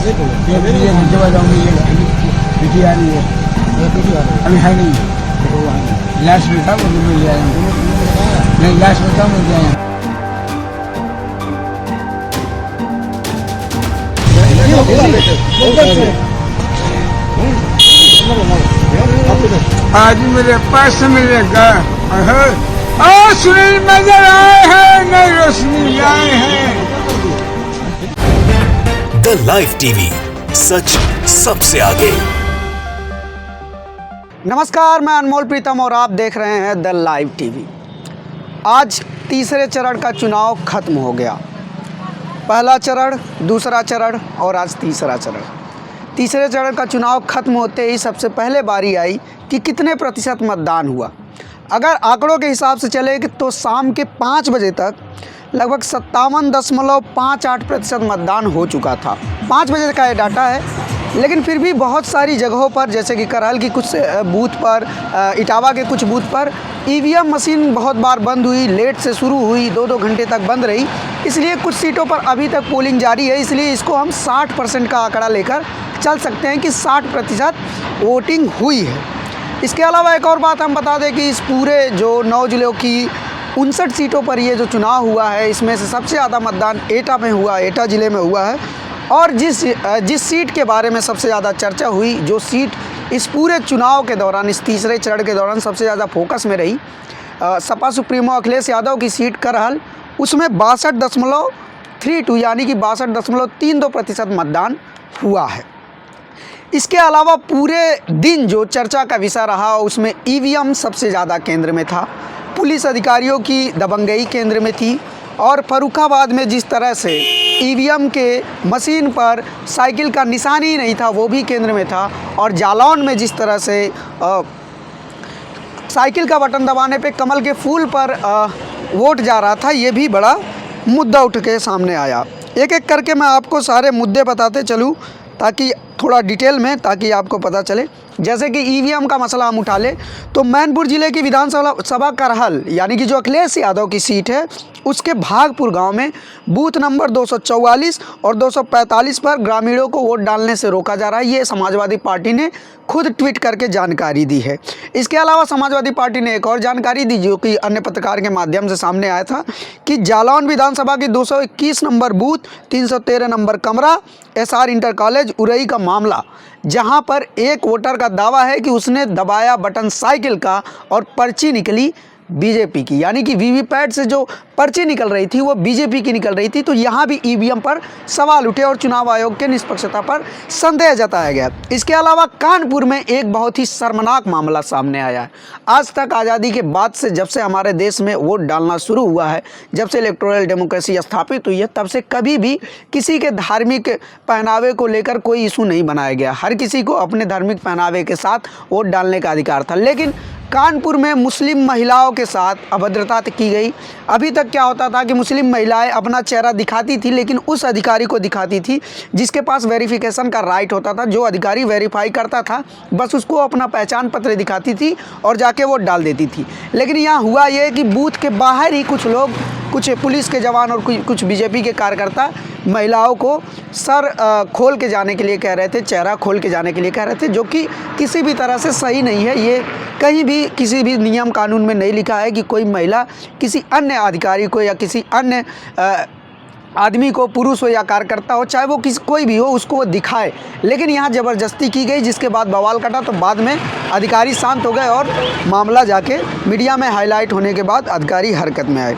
ये घंटे बाद आऊंगी, ये पीटी आ रही है, अभी है नहीं, लास्ट में था वो मिल जाएंगे, नहीं लास्ट में था मिल जाएंगे। आज मेरे पास मिलेगा, सुनील नजर आए हैं, नई रोशनी लाए हैं। द लाइव टीवी, सच सबसे आगे। नमस्कार, मैं अनमोल प्रीतम और आप देख रहे हैं द लाइव टीवी। आज तीसरे चरण का चुनाव खत्म हो गया। पहला चरण, दूसरा चरण और आज तीसरा चरण। तीसरे चरण का चुनाव खत्म होते ही सबसे पहले बारी आई कि कितने प्रतिशत मतदान हुआ। अगर आंकड़ों के हिसाब से चले तो शाम के 5 बजे तक लगभग 57.58% मतदान हो चुका था। 5 बजे का ये डाटा है, लेकिन फिर भी बहुत सारी जगहों पर, जैसे कि करहल की कुछ बूथ पर, इटावा के कुछ बूथ पर ईवीएम मशीन बहुत बार बंद हुई, लेट से शुरू हुई, 2-2 घंटे तक बंद रही। इसलिए कुछ सीटों पर अभी तक पोलिंग जारी है। इसलिए इसको हम 60% का आंकड़ा लेकर चल सकते हैं कि 60% वोटिंग हुई है। इसके अलावा एक और बात हम बता दें कि इस पूरे जो 9 जिलों की 59 सीटों पर ये जो चुनाव हुआ है, इसमें से सबसे ज़्यादा मतदान एटा में हुआ, एटा ज़िले में हुआ है। और जिस सीट के बारे में सबसे ज़्यादा चर्चा हुई, जो सीट इस पूरे चुनाव के दौरान, इस तीसरे चरण के दौरान सबसे ज़्यादा फोकस में रही, सपा सुप्रीमो अखिलेश यादव की सीट करहल, उसमें 62.32 यानी कि 62.32% मतदान हुआ है। इसके अलावा पूरे दिन जो चर्चा का विषय रहा, उसमें ईवीएम सबसे ज़्यादा केंद्र में था, पुलिस अधिकारियों की दबंगई केंद्र में थी, और फर्रुखाबाद में जिस तरह से ईवीएम के मशीन पर साइकिल का निशान ही नहीं था, वो भी केंद्र में था, और जालौन में जिस तरह से साइकिल का बटन दबाने पे कमल के फूल पर वोट जा रहा था, ये भी बड़ा मुद्दा उठ के सामने आया। एक एक करके मैं आपको सारे मुद्दे बताते चलूँ, ताकि थोड़ा डिटेल में, ताकि आपको पता चले। जैसे कि ईवीएम का मसला हम उठा ले तो मैनपुर ज़िले की विधानसभा करहल यानी कि जो अखिलेश यादव की सीट है, उसके भागपुर गांव में बूथ नंबर 244 और 245 पर ग्रामीणों को वोट डालने से रोका जा रहा है। ये समाजवादी पार्टी ने खुद ट्वीट करके जानकारी दी है। इसके अलावा समाजवादी पार्टी ने एक और जानकारी दी, जो कि अन्य पत्रकार के माध्यम से सामने आया था, कि जालौन विधानसभा की 221 नंबर बूथ, 313 नंबर कमरा, एसआर इंटर कॉलेज उरई का मामला, जहां पर एक वोटर का दावा है कि उसने दबाया बटन साइकिल का और पर्ची निकली बीजेपी की, यानी कि वीवीपैट से जो पर्ची निकल रही थी वो बीजेपी की निकल रही थी। तो यहाँ भी ईवीएम पर सवाल उठे और चुनाव आयोग के निष्पक्षता पर संदेह जताया गया। इसके अलावा कानपुर में एक बहुत ही शर्मनाक मामला सामने आया है। आज तक आज़ादी के बाद से, जब से हमारे देश में वोट डालना शुरू हुआ है, जब से इलेक्टोरल डेमोक्रेसी स्थापित हुई है, तब से कभी भी किसी के धार्मिक पहनावे को लेकर कोई इशू नहीं बनाया गया। हर किसी को अपने धार्मिक पहनावे के साथ वोट डालने का अधिकार था। लेकिन कानपुर में मुस्लिम महिलाओं के साथ अभद्रता की गई। अभी तक क्या होता था कि मुस्लिम महिलाएं अपना चेहरा दिखाती थी, लेकिन उस अधिकारी को दिखाती थी जिसके पास वेरिफिकेशन का राइट होता था। जो अधिकारी वेरीफाई करता था, बस उसको अपना पहचान पत्र दिखाती थी और जाके वोट डाल देती थी। लेकिन यहाँ हुआ ये कि बूथ के बाहर ही कुछ लोग, कुछ पुलिस के जवान और कुछ बीजेपी के कार्यकर्ता महिलाओं को सर खोल के जाने के लिए कह रहे थे, चेहरा खोल के जाने के लिए कह रहे थे, जो कि किसी भी तरह से सही नहीं है। ये कहीं भी किसी भी नियम कानून में नहीं लिखा है कि कोई महिला किसी अन्य अधिकारी को या किसी अन्य आदमी को, पुरुष हो या कार्यकर्ता हो, चाहे वो कोई भी हो, उसको वो दिखाए। लेकिन यहाँ ज़बरदस्ती की गई, जिसके बाद बवाल कटा। तो बाद में अधिकारी शांत हो गए और मामला जाके मीडिया में हाईलाइट होने के बाद अधिकारी हरकत में आए।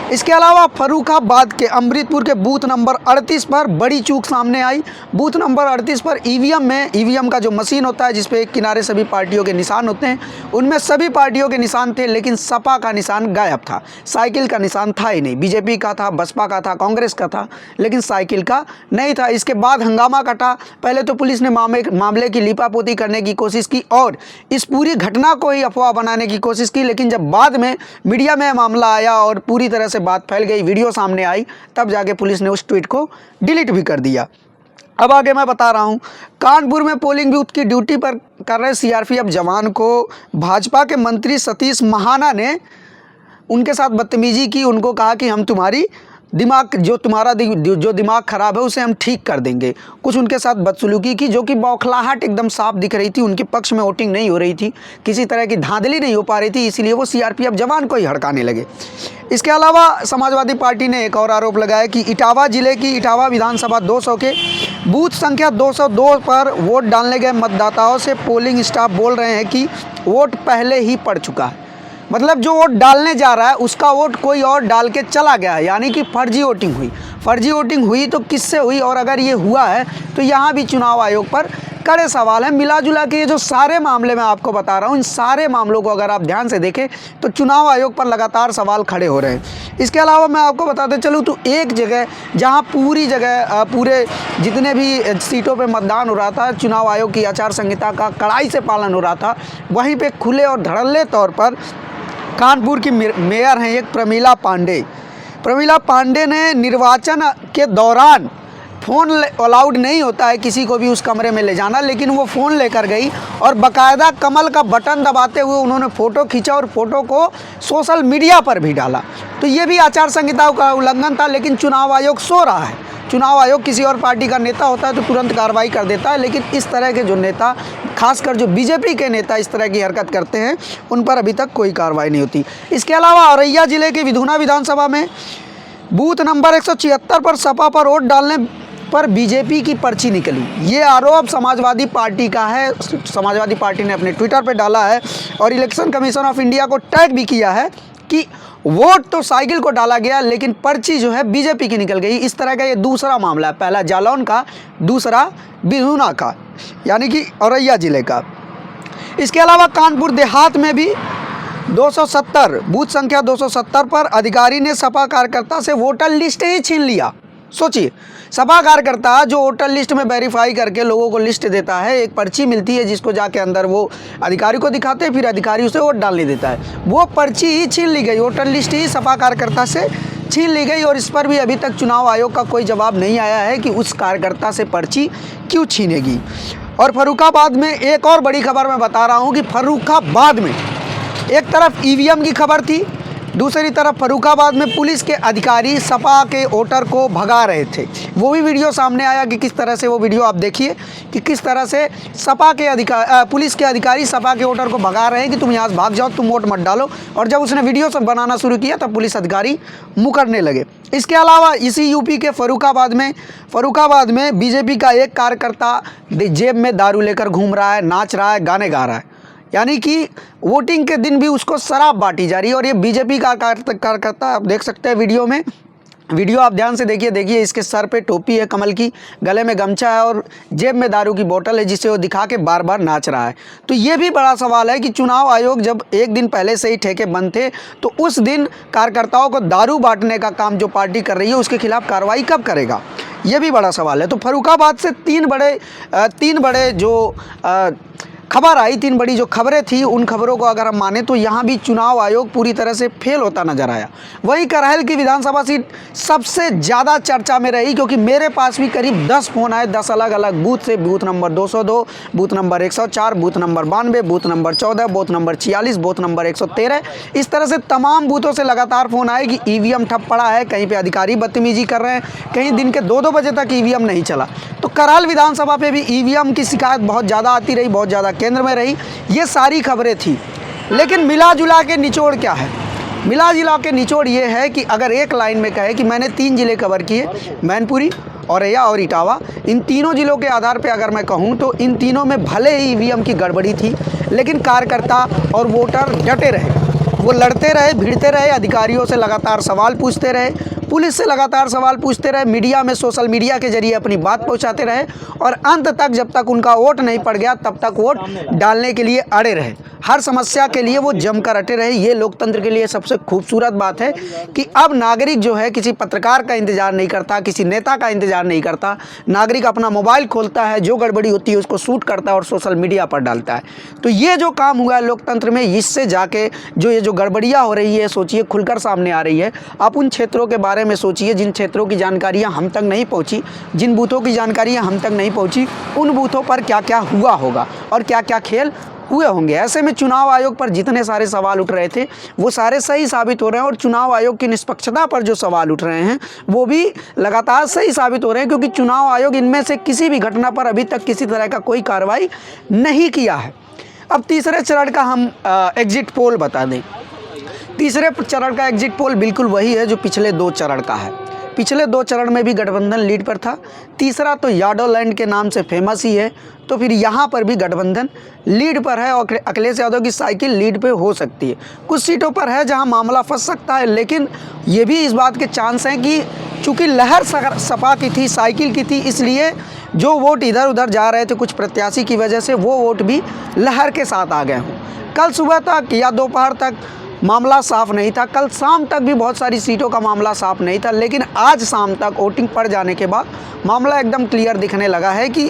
इसके अलावा फर्रुखाबाद के अमृतपुर के बूथ नंबर 38 पर बड़ी चूक सामने आई। बूथ नंबर 38 पर ईवीएम का जो मशीन होता है, जिस पे एक किनारे सभी पार्टियों के निशान होते हैं, उनमें सभी पार्टियों के निशान थे, लेकिन सपा का निशान गायब था। साइकिल का निशान था ही नहीं। बीजेपी का था, बसपा का था, कांग्रेस का था, लेकिन साइकिल का नहीं था। इसके बाद हंगामा कटा। पहले तो पुलिस ने मामले की लीपापोती करने की कोशिश की और इस पूरी घटना को ही अफवाह बनाने की कोशिश की, लेकिन जब बाद में मीडिया में मामला आया और पूरी तरह से बात फैल गई, वीडियो सामने आई, तब जाके पुलिस ने उस ट्वीट को डिलीट भी कर दिया। अब आगे मैं बता रहा हूं, कानपुर में पोलिंग बूथ की ड्यूटी पर कर रहे सीआरपीएफ जवान को भाजपा के मंत्री सतीश महाना ने उनके साथ बदतमीजी की। उनको कहा कि हम तुम्हारी दिमाग जो तुम्हारा जो दिमाग ख़राब है उसे हम ठीक कर देंगे। कुछ उनके साथ बदसलूकी की, जो कि बौखलाहट एकदम साफ दिख रही थी। उनके पक्ष में वोटिंग नहीं हो रही थी, किसी तरह की धांधली नहीं हो पा रही थी, इसीलिए वो सीआरपीएफ जवान को ही हड़काने लगे। इसके अलावा समाजवादी पार्टी ने एक और आरोप लगाया कि इटावा जिले की इटावा विधानसभा 200 के बूथ संख्या 202 पर वोट डालने गए मतदाताओं से पोलिंग स्टाफ बोल रहे हैं कि वोट पहले ही पड़ चुका है। मतलब जो वोट डालने जा रहा है उसका वोट कोई और डाल के चला गया है, यानी कि फर्जी वोटिंग हुई। फर्जी वोटिंग हुई तो किससे हुई, और अगर ये हुआ है तो यहाँ भी चुनाव आयोग पर कड़े सवाल हैं। मिला जुला के ये जो सारे मामले मैं आपको बता रहा हूँ, इन सारे मामलों को अगर आप ध्यान से देखें तो चुनाव आयोग पर लगातार सवाल खड़े हो रहे हैं। इसके अलावा मैं आपको बताते चलूँ तो एक जगह जहाँ पूरी जगह पूरे जितने भी सीटों पे मतदान हो रहा था, चुनाव आयोग की आचार संहिता का कड़ाई से पालन हो रहा था, वहीं पे खुले और धड़ल्ले तौर पर कानपुर की मेयर हैं एक प्रमिला पांडे। प्रमिला पांडे ने निर्वाचन के दौरान फ़ोन अलाउड नहीं होता है किसी को भी उस कमरे में ले जाना, लेकिन वो फ़ोन लेकर गई और बाकायदा कमल का बटन दबाते हुए उन्होंने फ़ोटो खींचा और फ़ोटो को सोशल मीडिया पर भी डाला। तो ये भी आचार संहिता का उल्लंघन था, लेकिन चुनाव आयोग सो रहा है। चुनाव आयोग किसी और पार्टी का नेता होता है तो तुरंत कार्रवाई कर देता है, लेकिन इस तरह के जो नेता, खासकर जो बीजेपी के नेता इस तरह की हरकत करते हैं, उन पर अभी तक कोई कार्रवाई नहीं होती। इसके अलावा औरैया जिले के विधुना विधानसभा में बूथ नंबर 176 पर सपा पर वोट डालने पर बीजेपी की पर्ची निकली। ये आरोप समाजवादी पार्टी का है। समाजवादी पार्टी ने अपने ट्विटर पर डाला है और इलेक्शन कमीशन ऑफ इंडिया को टैग भी किया है कि वोट तो साइकिल को डाला गया लेकिन पर्ची जो है बीजेपी की निकल गई। इस तरह का ये दूसरा मामला है, पहला जालौन का, दूसरा विधुना का, यानी कि औरैया जिले का। इसके अलावा कानपुर देहात में भी 270 बूथ संख्या 270 पर अधिकारी ने सपा कार्यकर्ता से वोटर लिस्ट ही छीन लिया। सोचिए, सपा कार्यकर्ता जो वोटर लिस्ट में वेरीफाई करके लोगों को लिस्ट देता है, एक पर्ची मिलती है जिसको जाके अंदर वो अधिकारी को दिखाते हैं, फिर अधिकारी उसे वोट डालने देता है। वो पर्ची ही छीन ली गई, वोटर लिस्ट ही सपा कार्यकर्ता से छीन ली गई और इस पर भी अभी तक चुनाव आयोग का कोई जवाब नहीं आया है कि उस कार्यकर्ता से पर्ची क्यों छीनेगी। और फर्रुखाबाद में एक और बड़ी खबर मैं बता रहा हूँ कि फर्रुखाबाद में एक तरफ ईवीएम की खबर थी, दूसरी तरफ फर्रुखाबाद में पुलिस के अधिकारी सपा के वोटर को भगा रहे थे। वो भी वीडियो सामने आया कि किस तरह से, वो वीडियो आप देखिए कि किस तरह से सपा के पुलिस के अधिकारी सपा के वोटर को भगा रहे हैं कि तुम यहाँ से भाग जाओ, तुम वोट मत डालो। और जब उसने वीडियो सब बनाना शुरू किया तब पुलिस अधिकारी मुकरने लगे। इसके अलावा इसी यूपी के फर्रुखाबाद में बीजेपी का एक कार्यकर्ता जेब में दारू लेकर घूम रहा है, नाच रहा है, गाने गा रहा है, यानी कि वोटिंग के दिन भी उसको शराब बांटी जा रही है। और ये बीजेपी का कार्यकर्ता, आप देख सकते हैं वीडियो आप ध्यान से देखिए, इसके सर पे टोपी है कमल की, गले में गमछा है और जेब में दारू की बोतल है जिसे वो दिखा के बार बार नाच रहा है। तो ये भी बड़ा सवाल है कि चुनाव आयोग जब एक दिन पहले से ही ठेके बंद थे तो उस दिन कार्यकर्ताओं को दारू बांटने का काम जो पार्टी कर रही है उसके खिलाफ कार्रवाई कब करेगा, ये भी बड़ा सवाल है। तो फर्रुखाबाद से तीन बड़े जो खबर आई, तीन बड़ी जो खबरें थी, उन खबरों को अगर हम माने तो यहाँ भी चुनाव आयोग पूरी तरह से फेल होता नजर आया। वहीं करहल की विधानसभा सीट सबसे ज़्यादा चर्चा में रही, क्योंकि मेरे पास भी करीब 10 फ़ोन आए 10 अलग अलग बूथ से, booth number 202, booth number 104, booth number 92, booth number 14, booth number 46, booth number 113। इस तरह से तमाम बूथों से लगातार फ़ोन आए कि ईवीएम ठप पड़ा है, कहीं पर अधिकारी बदतमीजी कर रहे हैं, कहीं दिन के 2-2 बजे तक ईवीएम नहीं चला। तो करहल विधानसभा पे भी ईवीएम की शिकायत बहुत ज़्यादा आती रही, बहुत ज़्यादा केंद्र में रही। ये सारी खबरें थी, लेकिन मिला जुला के निचोड़ क्या है? मिला जुला के निचोड़ ये है कि अगर एक लाइन में कहे कि मैंने 3 ज़िले कवर किए, मैनपुरी, औरैया और इटावा, इन तीनों ज़िलों के आधार पे अगर मैं कहूँ तो इन तीनों में भले ही ईवीएम की गड़बड़ी थी, लेकिन कार्यकर्ता और वोटर डटे रहे, वो लड़ते रहे, भिड़ते रहे, अधिकारियों से लगातार सवाल पूछते रहे, पुलिस से लगातार सवाल पूछते रहे, मीडिया में सोशल मीडिया के जरिए अपनी बात पहुंचाते रहे और अंत तक जब तक उनका वोट नहीं पड़ गया तब तक वोट डालने के लिए अड़े रहे। हर समस्या के लिए वो जमकर अटे रहे। ये लोकतंत्र के लिए सबसे खूबसूरत बात है कि अब नागरिक जो है किसी पत्रकार का इंतजार नहीं करता, किसी नेता का इंतजार नहीं करता। नागरिक अपना मोबाइल खोलता है, जो गड़बड़ी होती है उसको शूट करता है और सोशल मीडिया पर डालता है। तो ये जो काम हुआ है लोकतंत्र में, इससे जाके जो गड़बड़ियाँ हो रही है, सोचिए, खुलकर सामने आ रही है। आप उन क्षेत्रों के बारे में सोचिए जिन क्षेत्रों की जानकारियाँ हम तक नहीं पहुँची, जिन बूथों की जानकारियाँ हम तक नहीं पहुँची, उन बूथों पर क्या क्या हुआ होगा और क्या क्या खेल हुए होंगे। ऐसे में चुनाव आयोग पर जितने सारे सवाल उठ रहे थे वो सारे सही साबित हो रहे हैं और चुनाव आयोग की निष्पक्षता पर जो सवाल उठ रहे हैं वो भी लगातार सही साबित हो रहे हैं, क्योंकि चुनाव आयोग इनमें से किसी भी घटना पर अभी तक किसी तरह का कोई कार्रवाई नहीं किया है। अब तीसरे चरण का हम एग्जिट पोल बता दें। तीसरे चरण का एग्जिट पोल बिल्कुल वही है जो पिछले 2 चरण का है। पिछले 2 चरण में भी गठबंधन लीड पर था। तीसरा तो यादवलैंड के नाम से फेमस ही है, तो फिर यहाँ पर भी गठबंधन लीड पर है और अखिलेश यादव की साइकिल लीड पे हो सकती है। कुछ सीटों पर है जहाँ मामला फंस सकता है, लेकिन ये भी इस बात के चांस हैं कि चूँकि लहर सपा की थी, साइकिल की थी, इसलिए जो वोट इधर उधर जा रहे थे कुछ प्रत्याशी की वजह से वो वोट भी लहर के साथ आ गए हों। कल सुबह तक या दोपहर तक मामला साफ नहीं था, कल शाम तक भी बहुत सारी सीटों का मामला साफ नहीं था, लेकिन आज शाम तक वोटिंग पड़ जाने के बाद मामला एकदम क्लियर दिखने लगा है कि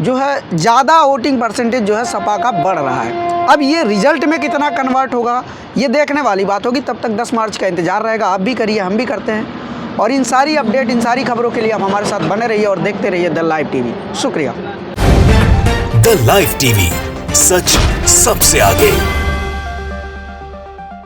जो है ज़्यादा वोटिंग परसेंटेज जो है सपा का बढ़ रहा है। अब ये रिजल्ट में कितना कन्वर्ट होगा ये देखने वाली बात होगी। तब तक 10 मार्च का इंतजार रहेगा। आप भी करिए, हम भी करते हैं। और इन सारी अपडेट, इन सारी खबरों के लिए आप हमारे साथ बने रहिए और देखते रहिए द लाइव टीवी। शुक्रिया। द लाइव टीवी, सच सबसे आगे।